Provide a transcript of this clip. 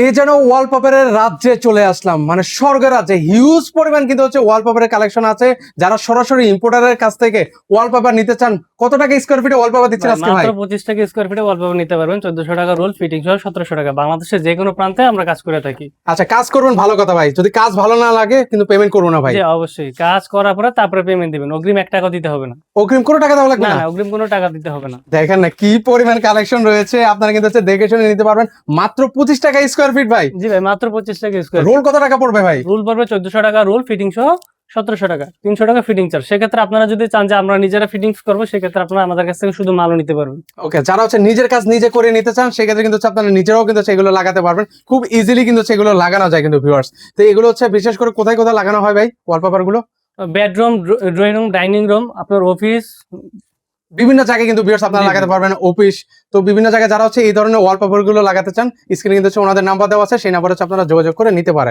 এই যেন ওয়ালপেপারের রাজ্যে চলে আসলাম, মানে স্বর্গের রাজ্যে। হিউজ পরিমাণ কিন্তু হচ্ছে ওয়ালপেপারের কালেকশন আছে। যারা সরাসরি ইম্পোর্টারের কাছ থেকে ওয়ালপেপার নিতে চান, কত টাকা স্কোয়ার ফিটে ওয়ালপেপার দিচ্ছেন আজকে ভাই? মাত্র 25 টাকা স্কোয়ার ফিটে ওয়ালপেপার নিতে পারবেন। 1400 টাকা রোল, ফিটিং সহ 1700 টাকা। বাংলাদেশের যে কোনো প্রান্তে আমরা কাজ করে থাকি। আচ্ছা, কাজ করবেন ভালো কথা ভাই, যদি কাজ ভালো না লাগে কিন্তু পেমেন্ট করবো না ভাই। জি অবশ্যই, কাজ করার পরে তারপরে পেমেন্ট দিবেন। অগ্রিম 1 টাকা দিতে হবে না। অগ্রিম কোনো টাকা দেওয়া লাগবে না না? না, অগ্রিম কোনো টাকা দিতে হবে না। দেখেন না কি পরিমাণ কালেকশন রয়েছে, আপনারা কিন্তু হচ্ছে দেখে শুনে নিতে পারবেন মাত্র 25 টাকা স্কোয়ার ফিট ভাই। জি ভাই, মাত্র 25 টাকা স্কোয়ার রোল ফিট। কত টাকা পড়বে ভাই? রুল পড়বে 1400 টাকা রোল, ফিটিং সহ 1700 টাকা। 300 টাকা ফিটিং চার্জ। সেক্ষেত্রে আপনারা যদি চান যে আমরা নিজেরা ফিটিংস করবো, সেক্ষেত্রে আপনারা আমাদের কাছ থেকে শুধু মালও নিতে পারবেন। ওকে, যারা হচ্ছে নিজের কাজ নিজে করে নিতে চান সেক্ষেত্রে কিন্তু হচ্ছে আপনারা নিজেরাও কিন্তু সেগুলো লাগাতে পারবেন, খুব ইজিলি কিন্তু সেগুলো লাগানো যায় কিন্তু ভিউয়ার্স। তো এগুলো হচ্ছে বিশেষ করে কোথায় কোথায় লাগানো হয় ভাই ওয়ালপেপার গুলো? Bedroom, drawing room, dining room, আপনার অফিস, বিভিন্ন জায়গায় কিন্তু ভিউয়ার্স আপনারা জি, জি। লাগাতে পারবেন, অফিস। তো বিভিন্ন জায়গায় যারা হচ্ছে এই ধরনের ওয়ালপেপার গুলো লাগাতে চান, স্ক্রিনে কিন্তু হচ্ছে ওনাদের নাম্বার দেওয়া আছে, সেই নাম্বারে হচ্ছে আপনারা যোগাযোগ করে নিতে পারেন।